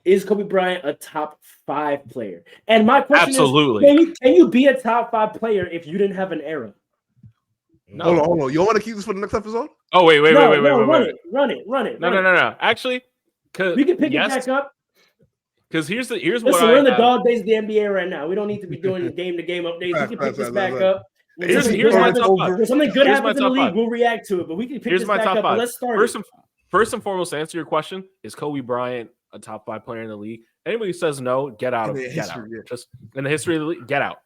is Kobe Bryant a top 5 player? And my question Absolutely. is, can you be a top 5 player if you didn't have an era? No. Hold on. You want to keep this for the next episode? Oh, wait. Run it. No. Actually, we can pick it back up. Because here's Listen, we're in the dog days of the NBA right now. We don't need to be doing game-to-game updates. We can pick this back up. Here's my top 5. When something good happens in the league, we'll react to it. But we can pick this back up. But let's start. First and foremost, to answer your question, is Kobe Bryant a top 5 player in the league? Anybody who says no, get out of it. Get out. Just in the history of the league, get out.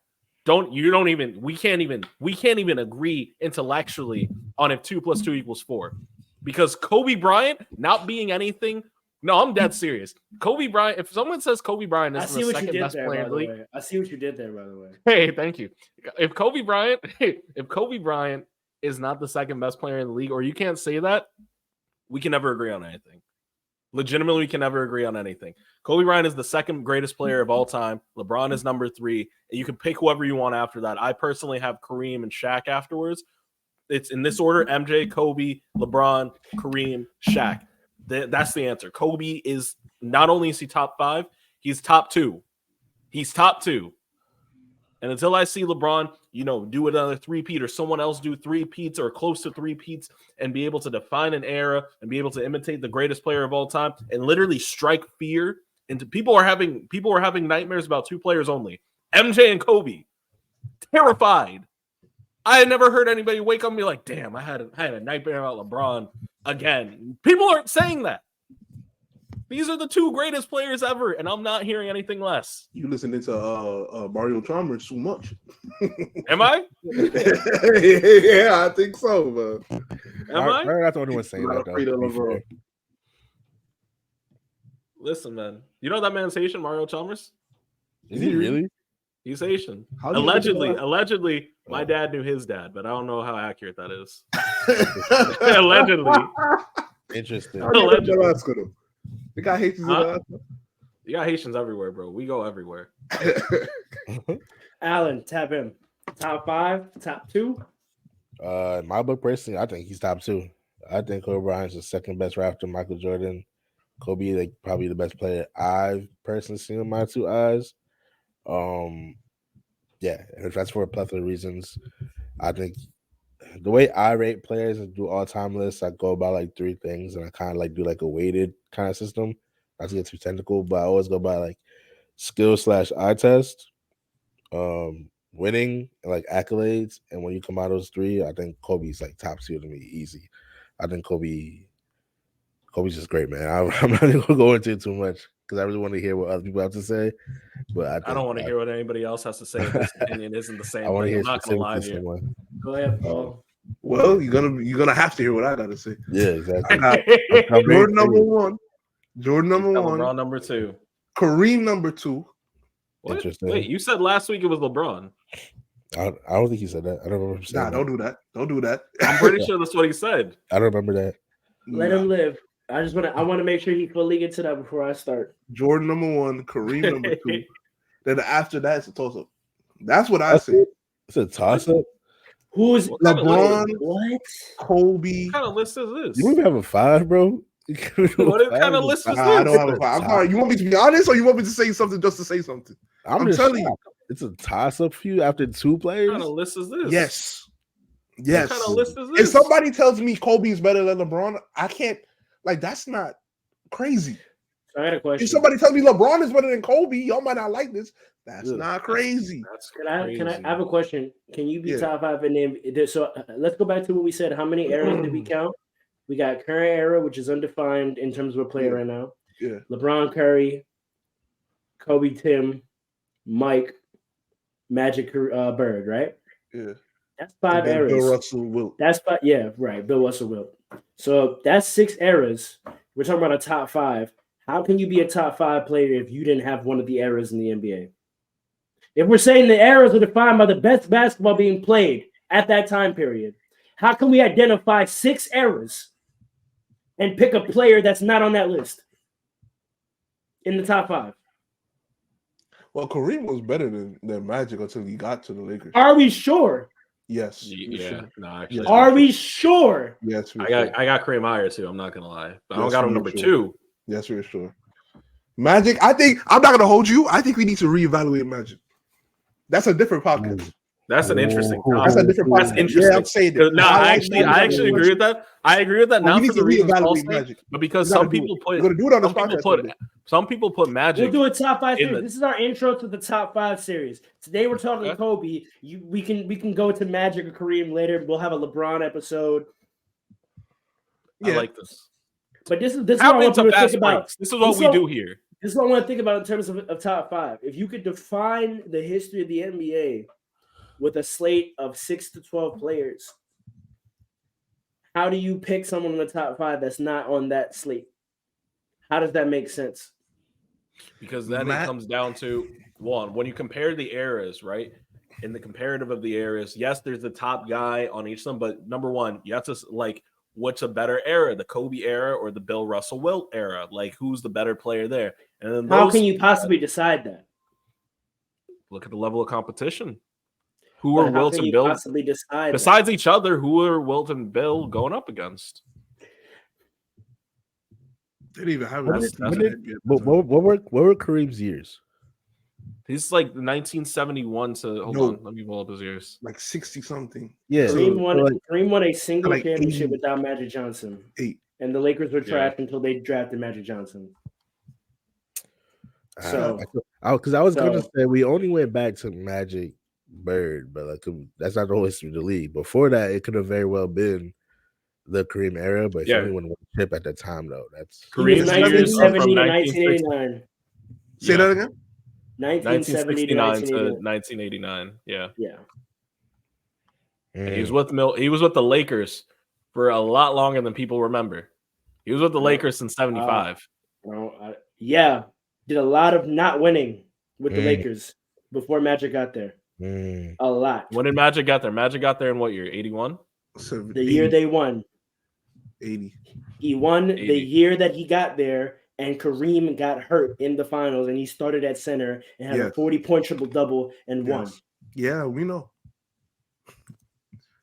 We can't even agree intellectually on if 2 + 2 = 4. Because Kobe Bryant not being anything. No, I'm dead serious. Kobe Bryant, if someone says Kobe Bryant is the second best player in the league. I see what you did there, by the way. Hey, thank you. If Kobe Bryant is not the second best player in the league, or you can't say that, we can never agree on anything. Legitimately, we can never agree on anything. Kobe Bryant is the second greatest player of all time. LeBron is number 3. And you can pick whoever you want after that. I personally have Kareem and Shaq afterwards. It's in this order: MJ, Kobe, LeBron, Kareem, Shaq. That's the answer. Kobe is not only is he top 5, he's top 2. He's top 2. And until I see LeBron, do another 3-peat or someone else do 3-peats or close to 3-peats and be able to define an era and be able to imitate the greatest player of all time and literally strike fear into people are having nightmares about 2 players only. MJ and Kobe. Terrified. I had never heard anybody wake up and be like, damn, I had a nightmare about LeBron again. People aren't saying that. These are the 2 greatest players ever, and I'm not hearing anything less. You listening to Mario Chalmers too much. Am I? Yeah, I think so, man. Am I? I'm not the only one saying that, though. Listen, man. You know that man's Haitian, Mario Chalmers? Is he really? He's Haitian. Allegedly, my dad knew his dad, but I don't know how accurate that is. Allegedly. Interesting. Allegedly. You got Haitians in Alaska? You got Haitians everywhere, bro. We go everywhere. Alan, tap him. Top 5, top 2? In my book, personally, I think he's top 2. I think Kobe Bryant's the second best after Michael Jordan. Kobe, probably the best player I've personally seen with my 2 eyes. Yeah, and if that's for a plethora of reasons, I think the way I rate players and do all-time lists, I go by 3 things, and I kind of do a weighted kind of system. Not to get too technical, but I always go by skill/eye test, winning, and accolades. And when you come out of those 3, I think Kobe's top 2 to me, easy. I think Kobe's just great, man. I'm not going to go into it too much because I really want to hear what other people have to say. But I don't want to hear what anybody else has to say. This opinion isn't the same. I'm not going to lie to you. Go ahead, Paul. Well, you're gonna have to hear what I gotta say. Yeah, exactly. Jordan number 1. Jordan number 1. LeBron number 2. Kareem number 2. What? Interesting. Wait, you said last week it was LeBron. I don't think he said that. I don't remember saying that. Don't do that. Don't do that. I'm pretty sure that's what he said. I don't remember that. Let him live. I want to make sure he fully gets to that before I start. Jordan number 1, Kareem number 2. Then after that, it's a toss-up. That's what I say. It's a toss-up? Who's LeBron? What? Kobe? What kind of list is this? You don't even have a 5, bro? What kind of list is this? I don't have a 5. I'm sorry. You want me to be honest, or you want me to say something just to say something? I'm telling you. It's a toss-up for you after 2 players? What kind of list is this? Yes. What kind of list is this? If somebody tells me Kobe is better than LeBron, I can't. That's not crazy. I had a question. If somebody tells me LeBron is better than Kobe, y'all might not like this. That's not crazy. Can I have a question? Can you be top 5 and then? So let's go back to what we said. How many eras did we count? We got current era, which is undefined in terms of a player right now. Yeah. LeBron, Curry, Kobe, Tim, Mike, Magic, Bird, right? Yeah. That's 5 eras. Bill Russell, Wilt. That's 5. Yeah, right. Bill Russell, Wilt. So that's 6 eras. We're talking about a top 5. How can you be a top 5 player if you didn't have one of the eras in the NBA? If we're saying the eras are defined by the best basketball being played at that time period, how can we identify 6 eras and pick a player that's not on that list in the top 5? Well, Kareem was better than Magic until he got to the Lakers. Are we sure? Yes. Yeah. Sure. No, actually. Are we sure? Yes. I got Kareem higher too. I'm not gonna lie, but I don't got him number 2. Yes, we're sure. Magic. I think I'm not gonna hold you. I think we need to reevaluate Magic. That's a different podcast. That's an interesting. That's a different That's podcast. interesting. Yeah, I'm saying it. No, I actually agree with that. I agree with that. Well, Not we for need the to reasons Paul reevaluate said, Magic. but because We gotta some do people it. put We're gonna do it on this some people podcast. put someday. some people put Magic. We'll do a top 5 in series. the- This is our intro to the top 5 series. Today we're talking Okay. Kobe. We can go to Magic or Kareem later. We'll have a LeBron episode. I like this. But this is what I Tap want into people to fast think about. breaks. This is what This we is do what- here. This is what I want to think about in terms of top 5. If you could define the history of the NBA with a slate of 6 to 12 players, how do you pick someone in the top 5 that's not on that slate? How does that make sense? Because then it comes down to one, when you compare the eras, right? In the comparative of the eras, yes, there's the top guy on each of them, but number one, you have to like, what's a better era, the Kobe era or the Bill Russell Wilt era? Like, who's the better player there? And then How can you possibly decide that? look at the level of competition? Who But are how Wilt can and you Bill possibly decide besides each other? Who are Wilt and Bill going up against? They didn't even have That's- it. What were Kareem's years? He's like 1971 to hold No. on, let me pull up his years. Like 60 something. Yeah, So, Kareem won a single like championship 80. without Magic Johnson. 8. And the Lakers were Yeah. trapped until they drafted Magic Johnson. So- because I was gonna so- say we only went back to Magic Bird, but like that's not the whole history of the league. Before that, it could have very well been the Kareem era, but he Yeah. only won one chip at the time though. That's Kareem's He was years are 1970 from to 1960 1989. Say that again? 1970 to 1969 to 1989. 1989. Yeah. Yeah. And he was with he was with the Lakers for a lot longer than people remember. He was with the Yeah. Lakers since 75. Well, yeah. Did a lot of not winning with the Mm. Lakers before Magic got there. Mm. A lot. When did Magic got there? Magic got there in what year? 81? The year they won. 80. He won the 80. year that he got there, and Kareem got hurt in the finals, and he started at center and had a Yes. 40-point triple-double and won. Yes. Yeah, we know.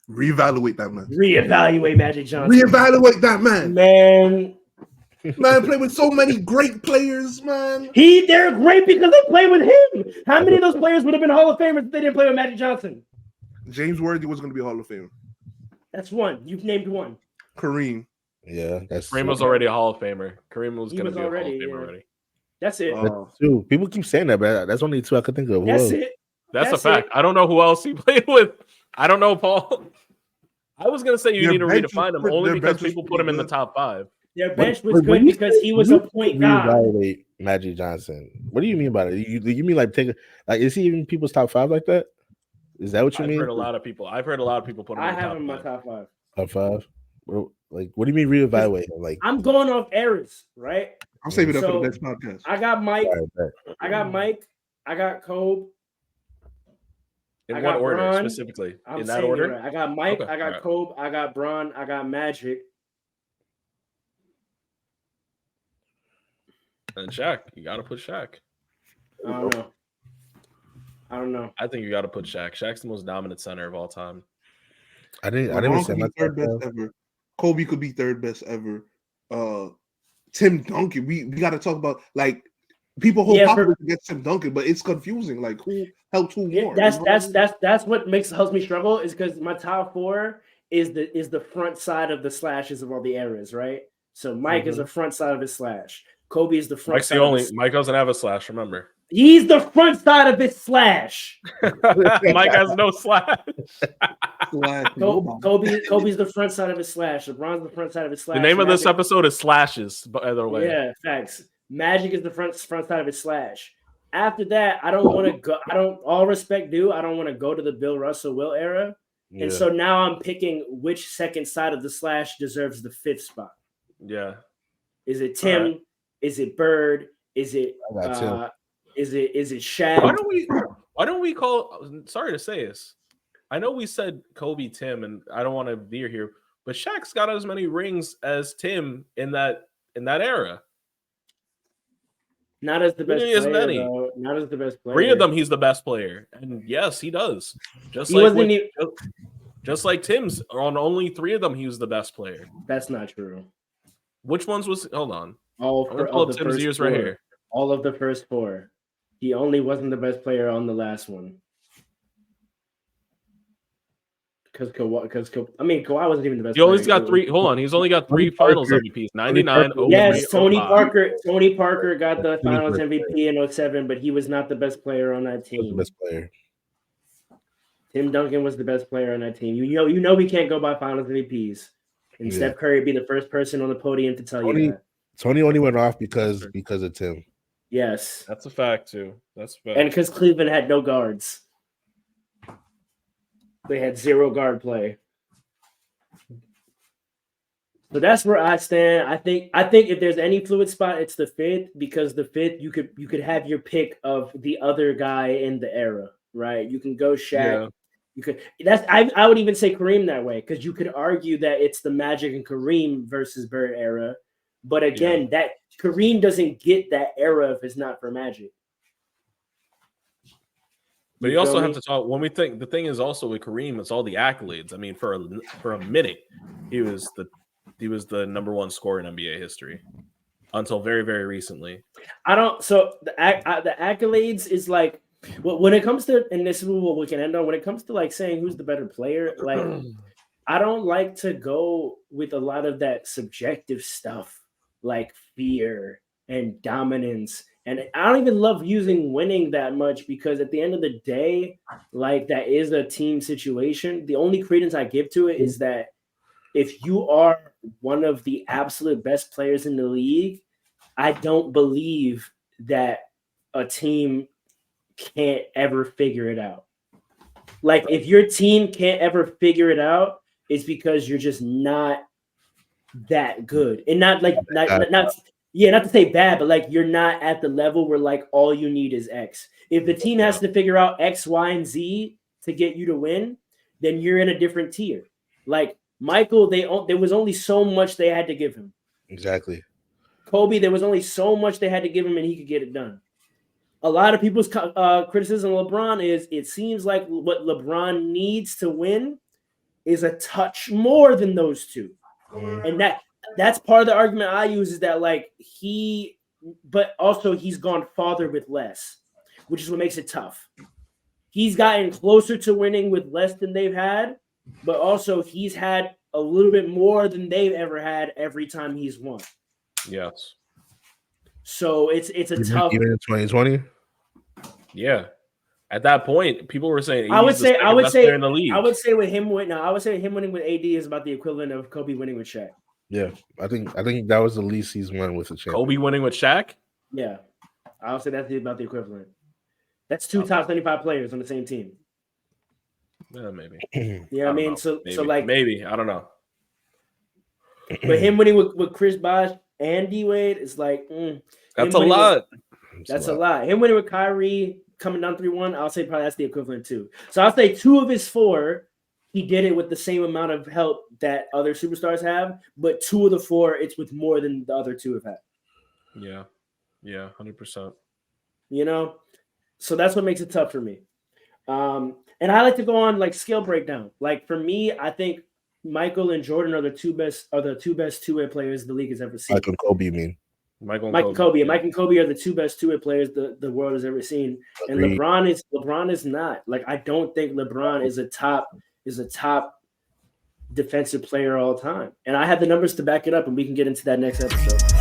Reevaluate that man. Reevaluate Magic Johnson. Reevaluate that man. Man, Man, play with so many great players, man. they're great because they play with him. How many of those players would have been Hall of Famers if they didn't play with Magic Johnson? James Worthy was going to be a Hall of Famer. That's one. You've named one. Kareem. Yeah, that's Kareem was already a Hall of Famer. Kareem was He going to was be a Hall of already, Famer yeah. already. That's it. two. People keep saying that, but that's only two I could think of. Who That's else? it. That's That's a fact. it. I don't know who else he played with. I don't know, Paul. I was going to say you Their need to bench was redefine him pretty- only their because bench was people put him in the pretty top 5. Their bench was When good you because say- he was when a you point guard. reevaluate Magic Johnson. What do you mean by that? You mean like take like is he even people's top 5 like that? Is that what you I've mean? heard a lot of people put him I in the have top him in my 5. top 5. Top 5? Like what do you mean reevaluate him? Like I'm going off eras, right? I'm saving that for So- the next podcast. I got Mike. all right, bet. I got Mike. I got Kobe. In I what got order Bron. specifically? I'm In that saying it order? right. I got Mike. Okay, I got alright. Kobe. I got Bron. I got Magic. And Shaq. You got to put Shaq. I don't know. I don't know. I think you got to put Shaq. Shaq's the most dominant center of all time. I didn't LeBron say could my be third top best 5. ever. Kobe could be third best ever. Tim Duncan. We got to talk about like people hold Yeah, popular against Tim Duncan, but it's confusing. Like who helped who Yeah, more? that's you know what I mean? that's what helps me struggle is because my top 4 is the front side of the slashes of all the eras, right? So Mike is the front side of his slash. Kobe is the front Mike's side. the of only. his, Mike doesn't have a slash. Remember, he's the front side of his slash. Mike has no slash. Slash nobody. Kobe's the front side of his slash. LeBron's the front side of his slash. The name of this Magic- episode is Slashes. By the way, Yeah, facts. Magic is the front side of his slash. After that, I don't want to go. I don't. All respect due. I don't want to go to the Bill Russell Will era. Yeah. And so now I'm picking which second side of the slash deserves the 5th spot. yeah. Is it Tim? Alright. Is it Bird? Is it I got Tim. is it Shaq? Why don't we call? Sorry to say this. I know we said Kobe, Tim, and I don't want to veer here, but Shaq's got as many rings as Tim in that era. Not as the best Really as player, many. though. Not as the best player. 3 of them, he's the best player, and yes, he does. Just He like wasn't with- even- just like Tim's. On only 3 of them, he was the best player. That's not true. Which ones was? Hold on. All I'm gonna for pull of up the Tim's first years 4. right here. All of the first 4. He only wasn't the best player on the last one. Because Kawhi wasn't even the best. He always player. got 3. Hold on, he's only got 3 Tony Finals Parker- MVPs. 99, Parker- 03, Yes, Tony 05. Parker. Tony Parker got the Tony Finals Parker. MVP in 07, but he was not the best player on that He was the team. best player. Tim Duncan was the best player on that team. You know we can't go by Finals MVPs. And Yeah. Steph Curry be the first person on the podium to tell Tony- you that. Tony only went off because of Tim. Yes. That's a fact too. That's a fact. And because Cleveland had no guards. They had 0 guard play. So that's where I stand. I think if there's any fluid spot, it's the 5th, because the 5th you could have your pick of the other guy in the era, right? You can go Shaq. Yeah. You could I would even say Kareem that way, because you could argue that it's the Magic and Kareem versus Bird era. But again, that Kareem doesn't get that era if it's not for Magic. But you also have to talk when we think the thing is also with Kareem, it's all the accolades. I mean, for a minute, he was the number 1 scorer in NBA history until very, very recently. So the accolades is like when it comes to, and this is what we can end on, when it comes to like saying who's the better player, like I don't like to go with a lot of that subjective stuff like fear and dominance. And I don't even love using winning that much, because at the end of the day, like that is a team situation. The only credence I give to it is that if you are one of the absolute best players in the league, I don't believe that a team can't ever figure it out. Like if your team can't ever figure it out, it's because you're just not that good. And not to say bad, but like you're not at the level where like all you need is X. If the team has to figure out X, Y, and Z to get you to win, then you're in a different tier. Like Michael, there was only so much they had to give him. Exactly. Kobe, there was only so much they had to give him, and he could get it done. A lot of people's criticism of LeBron is it seems like what LeBron needs to win is a touch more than those two. And that's part of the argument I use, is that like but also he's gone farther with less, which is what makes it tough. He's gotten closer to winning with less than they've had, but also he's had a little bit more than they've ever had every time he's won. Yes. So it's a tough. Even in 2020. Yeah. At that point, people were saying I would he's the say second best player in the league. I would say with him winning with AD is about the equivalent of Kobe winning with Shaq. Yeah, I think that was the least he's won with a champion. Kobe winning with Shaq. Yeah, I would say that's about the equivalent. That's 2 top 75 players on the same team. Yeah, maybe. You know what I mean? So like maybe I don't know. But him winning with Chris Bosh and D Wade is like That's a lot. That's a lot. Him winning with Kyrie coming down 3-1, I'll say probably that's the equivalent too. So I'll say 2 of his 4, he did it with the same amount of help that other superstars have, but 2 of the 4, it's with more than the other 2 have had. Yeah. Yeah, 100%. You know? So that's what makes it tough for me. And I like to go on like skill breakdown. Like for me, I think Michael and Jordan are the two best 2-way players the league has ever seen. Michael and Kobe, you mean? Mike and Kobe. Mike and Kobe are the 2 best 2-way players the world has ever seen. And Agreed. LeBron is not. Like I don't think LeBron is a top defensive player all time. And I have the numbers to back it up, and we can get into that next episode.